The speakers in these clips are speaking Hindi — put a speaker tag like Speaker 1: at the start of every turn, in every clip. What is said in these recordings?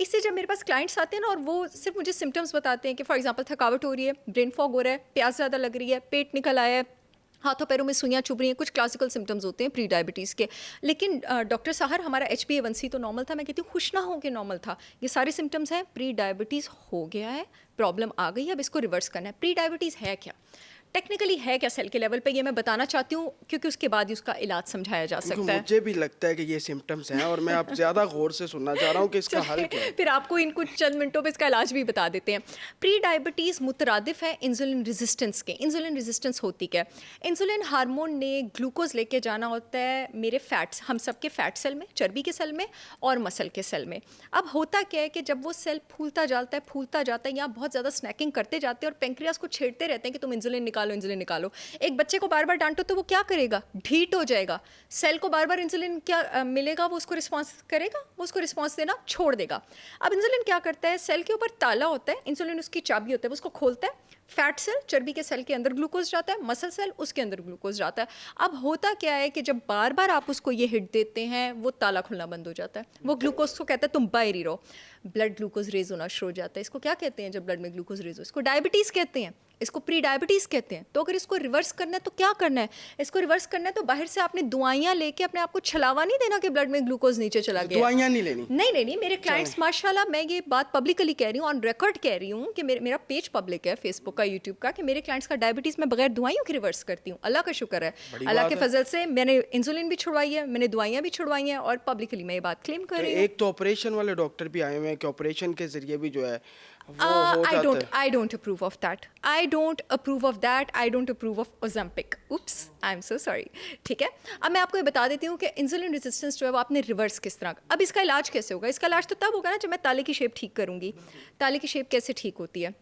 Speaker 1: इससे जब मेरे पास क्लाइंट्स आते हैं ना और वो सिर्फ मुझे सिम्टम्स बताते हैं कि फॉर एग्जांपल थकावट हो रही है, ब्रेन फॉग हो रहा है, प्यास ज़्यादा लग रही है, पेट निकल आया है, हाथों पैरों में सुइयाँ चुभ रही हैं, कुछ क्लासिकल सिम्टम्स होते हैं प्री डायबिटीज़ के। लेकिन डॉक्टर साहर हमारा HbA1c तो नॉर्मल था। मैं कहती हूँ खुश ना हो कि नॉर्मल था, ये सारे सिम्टम्स हैं, प्री डायबिटीज़ हो गया है, प्रॉब्लम आ गई है, अब इसको रिवर्स करना है। प्री डायबिटीज़ है क्या, टेक्निकली है क्या सेल के लेवल पे, ये मैं बताना चाहती हूँ क्योंकि उसके बाद ही उसका इलाज समझाया जा
Speaker 2: क्योंकि
Speaker 1: सकता है।
Speaker 2: मुझे भी लगता है कि ये सिम्टम्स हैं और मैं अब ज़्यादा गौर से सुनना चाह रहा हूँ कि इसका हल क्या है।
Speaker 1: फिर आपको इन कुछ चंद मिनटों में इसका इलाज भी बता देते हैं। प्री डायबिटीज़ मुतरादिफ है इंसुलिन रेजिस्टेंस के। इंसुलिन रेजिस्टेंस होती क्या है? इंसुलिन हार्मोन ने ग्लूकोज लेके जाना होता है मेरे फैट्स, हम सबके फैट सेल में, चर्बी के सेल में और मसल के सेल में। अब होता क्या है कि जब वो सेल फूलता जाता है, या बहुत ज़्यादा स्नैकिंग करते जाते हैं और पेंक्रियाज को छेड़ते रहते हैं कि तुम इंसुलिन निकालो, इंसुलिन निकालो। एक बच्चे को बार बार डांटो तो वो क्या करेगा, ढीठ हो जाएगा। सेल को बार बार इंसुलिन क्या मिलेगा, वो उसको रिस्पॉन्स करेगा, वो उसको रिस्पॉन्स देना छोड़ देगा। अब इंसुलिन क्या करता है, सेल के ऊपर ताला होता है, इंसुलिन उसकी चाबी होता है, वो उसको खोलता है। फैट सेल, चर्बी के सेल के अंदर ग्लूकोज जाता है, मसल सेल उसके अंदर ग्लूकोज जाता है। अब होता क्या है कि जब बार बार आप उसको ये हिट देते हैं, वो ताला खुलना बंद हो जाता है। वो ग्लूकोज को कहता है तुम बाहर ही रहो, ब्लड ग्लूकोज रेज होना शुरू हो जाता है। इसको क्या कहते हैं जब ब्लड में ग्लूकोज रेज हो, इसको डायबिटीज़ कहते हैं, इसको प्री डायबिटीज़ कहते हैं। तो अगर इसको रिवर्स करना है तो क्या करना है, इसको रिवर्स करना है तो बाहर से आपने दवाइयाँ लेके अपने आप को छलावा नहीं देना कि ब्लड में ग्लूकोज नीचे चला गया।
Speaker 2: दवाइयाँ नहीं लेनी?
Speaker 1: नहीं, मेरे क्लाइंट्स माशाल्लाह, मैं ये बात पब्लिकली कह रही हूँ, ऑन रिकॉर्ड कह रही हूँ कि मेरा पेज पब्लिक है फेसबुक का, यूट्यूब का, कि मेरे क्लाइंट्स का डायबिटीज़ मैं बगैर दवाइयों के रिवर्स करती हूँ। अल्लाह का शुक्र है, अल्लाह के फजल से मैंने इंसुलिन भी छुड़वाई है, मैंने दवाइयाँ भी छुड़वाई हैं और पब्लिकली मैं ये बात क्लेम कर
Speaker 2: तो
Speaker 1: रही हूँ।
Speaker 2: एक तो ऑपरेशन वाले डॉक्टर भी आए हुए हैं कि ऑपरेशन के जरिए भी जो है वो हो जाता है।
Speaker 1: I don't approve of that. I don't approve of that. I don't approve of Ozempic. Oops, I'm so sorry. ठीक है, अब मैं आपको ये बता देती हूँ कि इंसुलिन रेजिस्टेंस जो है वो आपने रिवर्स किस तरह। अब इसका इलाज कैसे होगा? इसका इलाज तो तब होगा ना जब मैं ताले की शेप ठीक करूँगी। ताले की शेप कैसे ठीक होती है?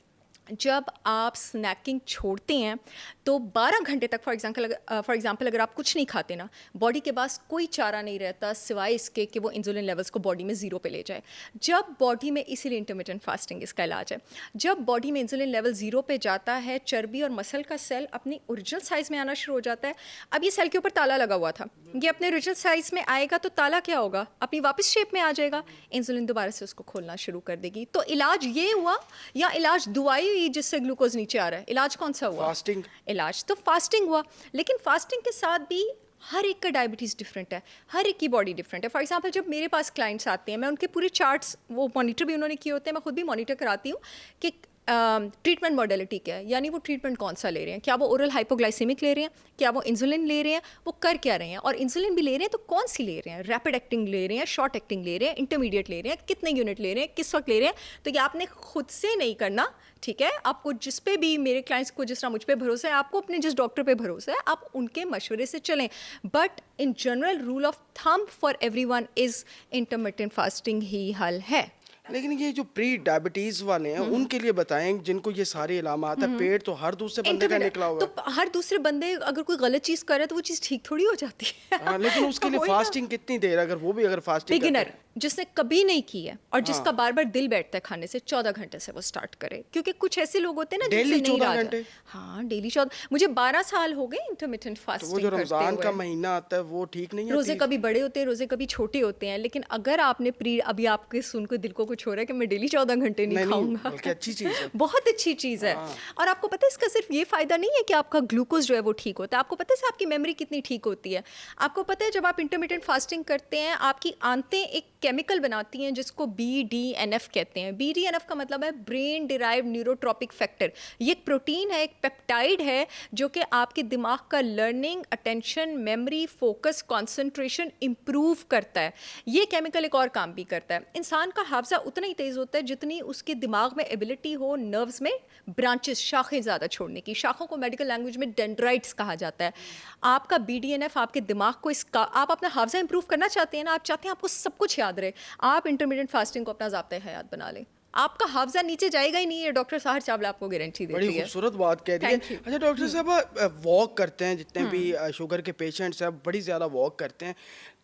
Speaker 1: जब आप स्नैकिंग छोड़ते हैं तो 12 घंटे तक फॉर एग्जांपल अगर आप कुछ नहीं खाते ना, बॉडी के पास कोई चारा नहीं रहता सिवाय इसके कि वो इंसुलिन लेवल्स को बॉडी में ज़ीरो पे ले जाए। जब बॉडी में, इसीलिए इंटरमिटेंट फास्टिंग इसका इलाज है, जब बॉडी में इंसुलिन लेवल ज़ीरो पे जाता है, चर्बी और मसल का सेल अपनी ओरिजिनल साइज़ में आना शुरू हो जाता है। अब ये सेल के ऊपर ताला लगा हुआ था, ये अपने ओरिजिनल साइज़ में आएगा तो ताला क्या होगा, अपनी वापस शेप में आ जाएगा, इंसुलिन दोबारा से उसको खोलना शुरू कर देगी। तो इलाज ये हुआ या इलाज दवाई जिससे ग्लूकोज नीचे आ रहा है, इलाज कौन सा हुआ?
Speaker 2: फास्टिंग।
Speaker 1: इलाज तो फास्टिंग हुआ, लेकिन फास्टिंग के साथ भी हर एक का डायबिटीज़ डिफरेंट है, हर एक की बॉडी डिफरेंट है। फॉर एग्जांपल जब मेरे पास क्लाइंट्स आते हैं, मैं उनके पूरे चार्ट्स, वो मॉनिटर भी उन्होंने किए होते हैं, मैं खुद भी मॉनिटर कराती हूँ कि ट्रीटमेंट मॉडलिटी क्या है, यानी वो ट्रीटमेंट कौन सा ले रहे हैं, क्या वो ओरल हाइपोग्लाइसेमिक ले रहे हैं, क्या वो इंसुलिन ले रहे हैं, वो कर क्या रहे हैं, और इंसुलिन भी ले रहे हैं तो कौन सी ले रहे हैं, रैपिड एक्टिंग ले रहे हैं, शॉर्ट एक्टिंग ले रहे हैं, इंटरमीडिएट ले रहे हैं, कितने यूनिट ले रहे हैं, किस वक्त ले रहे हैं। तो ये आपने खुद से नहीं करना, ठीक है? आपको जिस पे भी, मेरे क्लाइंट्स को जिस तरह मुझ पे भरोसा है, आपको अपने जिस डॉक्टर पे भरोसा है, आप उनके मशवरे से चलें। But in general rule of thumb for everyone is intermittent fasting ही हल है।
Speaker 2: लेकिन ये जो प्री डायबिटीज वाले हैं उनके लिए बताएं जिनको ये सारे इलामात है, पेट तो हर दूसरे बंदे का निकला हुआ है।
Speaker 1: तो हर दूसरे बंदे अगर कोई गलत चीज़ करे तो वो चीज़ ठीक थोड़ी हो जाती है।
Speaker 2: हाँ, लेकिन उसके लिए
Speaker 1: वही ना।
Speaker 2: फास्टिंग कितनी देर, अगर वो भी अगर फास्टिंग
Speaker 1: बिगिनर जिसने कभी नहीं की है और जिसका बार बार दिल बैठता है खाने से, 14 घंटे से वो स्टार्ट करे, क्योंकि कुछ ऐसे लोग होते हैं ना
Speaker 2: डेली
Speaker 1: जिनसे नहीं
Speaker 2: 14
Speaker 1: रहा
Speaker 2: घंटे?
Speaker 1: हाँ, डेली 14। मुझे 12 साल हो गए इंटरमिटेंट
Speaker 2: तो वो
Speaker 1: फास्टिंग
Speaker 2: जो
Speaker 1: करते
Speaker 2: रमजान का
Speaker 1: हुए।
Speaker 2: महीना आता है वो ठीक नहीं है?
Speaker 1: रोज़े कभी बड़े होते हैं, रोज़े कभी छोटे होते हैं, लेकिन अगर आपने अभी आपके सुन के दिल को कुछ हो रहा है कि मैं डेली 14 घंटे नहीं खाऊंगा,
Speaker 2: बल्कि अच्छी चीज़ है।
Speaker 1: बहुत अच्छी चीज़ है। और आपको पता है इसका सिर्फ ये फ़ायदा नहीं है कि आपका ग्लूकोज जो है वो ठीक होता है, आपको पता है आपकी मेमोरी कितनी ठीक होती है। आपको पता है जब आप इंटरमिटेंट फास्टिंग करते हैं, आपकी आंतें एक केमिकल बनाती हैं जिसको BDNF कहते हैं। BDNF का मतलब है ब्रेन डिराइव्ड न्यूरोट्रॉपिक फैक्टर। ये एक प्रोटीन है, एक पेप्टाइड है जो कि आपके दिमाग का learning, attention, memory, focus, concentration improve करता है। ये केमिकल एक और काम भी करता है। इंसान का हाफजा उतना ही तेज़ होता है जितनी उसके दिमाग में एबिलिटी हो नर्व्स में ब्रांचेस, शाखें ज़्यादा छोड़ने की। शाखों को मेडिकल लैंग्वेज में डेंड्राइट्स कहा जाता है। आपका BDNF आपके दिमाग को आप अपना हाफजा इंप्रूव करना चाहते हैं ना, आप चाहते हैं आपको सब कुछ याद रहे, आप इंटरमीडिएट फास्टिंग को अपना ज़ाब्ता हयात बना लें, आपका हाफजा नीचे जाएगा ही नहीं। है डॉक्टर साहर चावला आपको गारंटी देती है।
Speaker 2: बड़ी खूबसूरत बात कह दी है।
Speaker 1: Thank you.
Speaker 2: अच्छा डॉक्टर साहब, वॉक करते हैं जितने भी शुगर के पेशेंट्स हैं, बड़ी ज़्यादा वॉक करते हैं,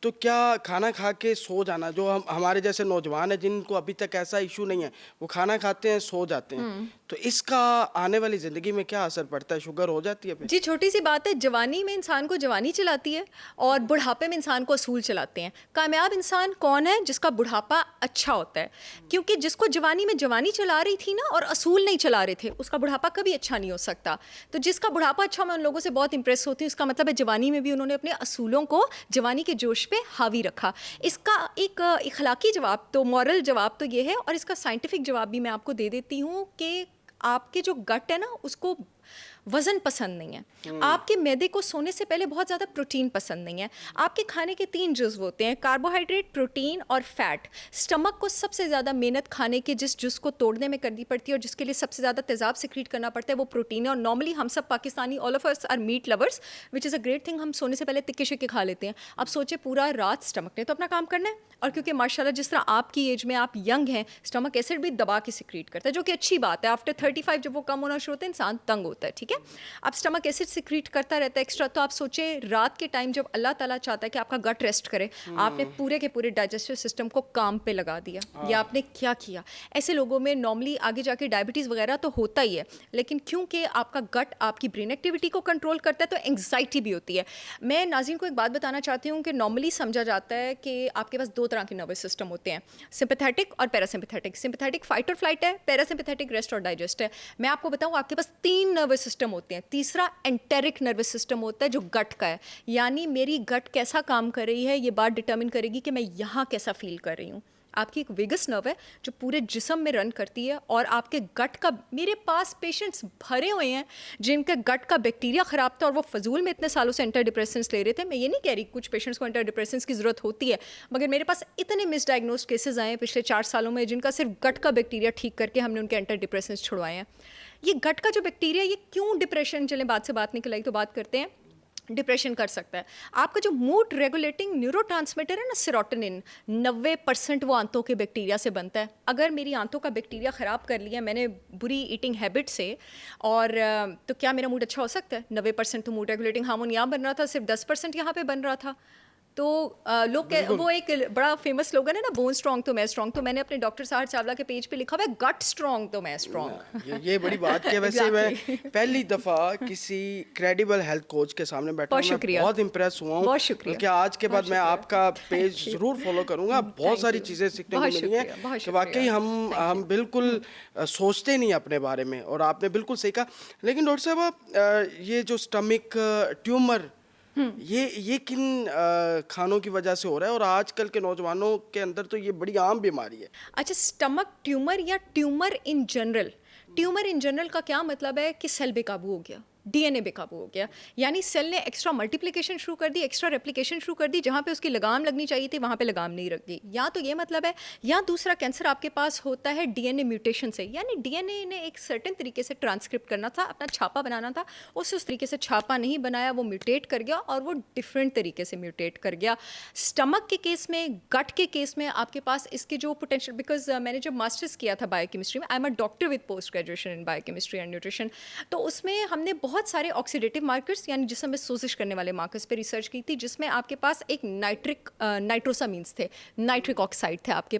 Speaker 2: तो क्या खाना खा के सो जाना, जो हमारे जैसे नौजवान हैं जिनको अभी तक ऐसा इशू नहीं है, वो खाना खाते हैं सो जाते हैं, तो इसका आने वाली ज़िंदगी में क्या असर पड़ता है? शुगर हो जाती है फिर?
Speaker 1: जी, छोटी सी बात है, जवानी में इंसान को जवानी चलाती है और बुढ़ापे में इंसान को असूल चलाते हैं। कामयाब इंसान कौन है? जिसका बुढ़ापा अच्छा होता है, क्योंकि जिसको जवानी में जवानी चला रही थी ना और असूल नहीं चला रहे थे, उसका बुढ़ापा कभी अच्छा नहीं हो सकता। तो जिसका बुढ़ापा अच्छा, मैं उन लोगों से बहुत इंप्रेस होती हूँ। इसका मतलब है जवानी में भी उन्होंने अपने असूलों को जवानी के जोश पे हावी रखा। इसका एक इखलाकी जवाब तो, मॉरल जवाब तो ये है, और इसका साइंटिफिक जवाब भी मैं आपको दे देती हूँ कि आपके जो गट है ना, उसको वज़न पसंद नहीं है। आपके मैदे को सोने से पहले बहुत ज़्यादा प्रोटीन पसंद नहीं है। आपके खाने के 3 जुज़ होते हैं, कार्बोहाइड्रेट, प्रोटीन और फैट। स्टमक को सबसे ज़्यादा मेहनत खाने के जिस जुज़ को तोड़ने में करनी पड़ती है और जिसके लिए सबसे ज़्यादा तेज़ाब सिक्रीट करना पड़ता है, वो प्रोटीन है। और नॉर्मली हम सब Pakistani, all of us are meat lovers, which is a great thing. हम सोने से पहले तिक्के शिक्के खा लेते हैं। अब सोचिए, पूरा रात स्टमक ने तो अपना काम करना है, और क्योंकि माशाल्लाह जिस तरह आपकी एज में आप यंग हैं, स्टमक एसिड भी दबा के सिक्रीट करता है, जो कि अच्छी बात है। आफ्टर 35 जब वो कम होना शुरू होता है, इंसान तंग होता है, ठीक है। अब स्टमक एसिड सिक्रीट करता रहता है एक्स्ट्रा, तो आप सोचें रात के टाइम जब अल्लाह ताला चाहता है कि आपका गट रेस्ट करे, आपने पूरे के पूरे डाइजेस्टिव सिस्टम को काम पे लगा दिया, या आपने क्या किया? ऐसे लोगों में नॉर्मली आगे जाके डायबिटीज़ वगैरह तो होता ही है, लेकिन क्योंकि आपका गट आपकी ब्रेन एक्टिविटी को कंट्रोल करता है, तो एंग्जाइटी भी होती है। मैं नाज़रीन को एक बात बताना चाहती हूँ कि नॉर्मली समझा जाता है कि आपके पास 2 तरह के नर्वस सिस्टम होते हैं, सिंपैथेटिक और पैरासिम्पैथेटिक। सिंपैथेटिक फाइट और फ्लाइट है, पैरासिम्पैथेटिक रेस्ट और डाइजेस्ट है। मैं आपको बताऊँ, आपके पास 3 नर्वस सिस्टम होते हैं। तीसरा एंटेरिक नर्वस सिस्टम होता है, जो गट का है, यानी मेरी गट कैसा काम कर रही है, ये बात डिटर्मिन करेगी कि मैं यहाँ कैसा फील कर रही हूँ। आपकी एक वेगस नर्व है जो पूरे जिस्म में रन करती है, और आपके गट का, मेरे पास पेशेंट्स भरे हुए हैं जिनके गट का बैक्टीरिया ख़राब था और वो फजूल में इतने सालों से एंटी डिप्रेसेंट्स ले रहे थे। मैं ये नहीं कह रही कुछ पेशेंट्स को एंटी डिप्रेसेंट्स की ज़रूरत होती है, मगर मेरे पास इतने मिसडायग्नोज केसेस आए हैं पिछले 4 सालों में, जिनका सिर्फ गट का बैक्टीरिया ठीक करके हमने उनके एंटी डिप्रेसेंट्स छुड़वाए हैं। ये गट का जो बैक्टीरिया, ये क्यों डिप्रेशन, चलें बात से बात निकल आई तो बात करते हैं, डिप्रेशन कर सकता है। आपका जो मूड रेगुलेटिंग न्यूरोट्रांसमीटर है ना, सेरोटोनिन, 90% वो आंतों के बैक्टीरिया से बनता है। अगर मेरी आंतों का बैक्टीरिया ख़राब कर लिया मैंने बुरी ईटिंग हैबिट से, और तो क्या मेरा मूड अच्छा हो सकता है? 90% तो मूड रेगुलेटिंग हार्मोन यहाँ बन रहा था, सिर्फ 10% यहाँ पे बन रहा था। तो लोग वो एक बड़ा फेमस स्लोगन है ना, बोन स्ट्रॉन्ग तो मैं स्ट्रॉन्ग, तो मैंने अपने डॉक्टर साहर चावला के पेज पे लिखा हुआ है, गट स्ट्रॉन्ग तो मैं स्ट्रॉन्ग।
Speaker 2: ये बड़ी बात है। वैसे मैं पहली दफ़ा किसी क्रेडिबल हेल्थ कोच के सामने बैठा हूँ, मैं बहुत इंप्रेस हुआ हूँ।
Speaker 1: बहुत शुक्रिया।
Speaker 2: कि आज के बाद मैं आपका पेज ज़रूर फॉलो करूँगा। बहुत सारी चीज़ें सीखने को मिली हैं कि वाकई हम बिल्कुल सोचते नहीं अपने बारे में, और आपने बिल्कुल सही कहा। लेकिन डॉक्टर साहब, ये जो स्टमक ट्यूमर, ये किन खानों की वजह से हो रहा है, और आजकल के नौजवानों के अंदर तो ये बड़ी आम बीमारी है?
Speaker 1: अच्छा, स्टमक ट्यूमर या tumour in general, tumour in general का क्या मतलब है कि सेल बेकाबू हो गया, डीएनए बेकाबू हो गया, यानी सेल ने एक्स्ट्रा मल्टीप्लिकेशन शुरू कर दी, एक्स्ट्रा रेप्लिकेशन शुरू कर दी, जहाँ पे उसकी लगाम लगनी चाहिए थी वहाँ पे लगाम नहीं रख गई। या तो ये मतलब है, या दूसरा कैंसर आपके पास होता है डीएनए म्यूटेशन से, यानी डीएनए ने एक सर्टेन तरीके से ट्रांसक्रिप्ट करना था, अपना छापा बनाना था, उस तरीके से छापा नहीं बनाया, वो म्यूटेट कर गया और वो डिफरेंट तरीके से म्यूटेट कर गया। स्टमक के केस में, गट के केस में आपके पास इसके जो पोटेंशियल, बिकॉज मैंने जब मास्टर्स किया था बायोकेमिस्ट्री में, I am a doctor with post graduation in biochemistry and nutrition, तो उसमें हमने बहुत सारे ऑक्सीडेटिव मार्कर्स, यानी जिसम में सोजिश करने वाले मार्कर्स पे रिसर्च की थी, जिसमें आपके पास एक नाइट्रोसामीन्स थे, नाइट्रिक ऑक्साइड थे आपके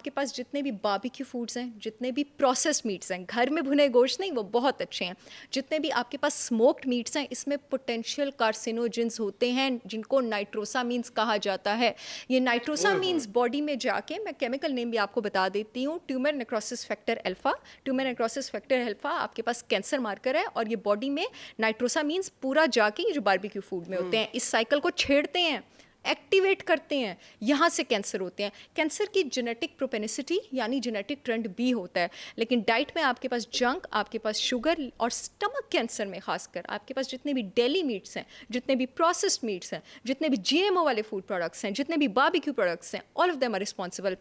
Speaker 1: पास जितने भी बारबेक्यू फूड्स हैं, जितने भी प्रोसेस्ड मीट्स हैं, घर में भुने गोश्त नहीं, वो बहुत अच्छे हैं, जितने भी आपके पास स्मोक्ड मीट्स हैं, इसमें पोटेंशियल कार्सिनोजेंस होते हैं, जिनको नाइट्रोसामीन्स कहा जाता है। ये नाइट्रोसामीन्स बॉडी में जाके, मैं केमिकल नेम भी आपको बता देती हूँ, tumour necrosis factor alpha. Tumour necrosis factor alpha आपके पास कैंसर मार्कर है, और ये बॉडी में नाइट्रोसामीन्स पूरा जाके, ये जो बारबेक्यू फूड में होते हैं, इस साइकिल को छेड़ते हैं, एक्टिवेट करते हैं, यहाँ से कैंसर होते हैं। कैंसर की जेनेटिक प्रोपेनिसिटी यानी जेनेटिक ट्रेंड भी होता है, लेकिन डाइट में आपके पास जंक, आपके पास शुगर, और स्टमक कैंसर में खासकर आपके पास जितने भी डेली मीट्स हैं, जितने भी प्रोसेस्ड मीट्स हैं, जितने भी जीएमओ वाले फूड प्रोडक्ट्स हैं, जितने भी बारबेक्यू प्रोडक्ट्स हैं, all of them are responsible.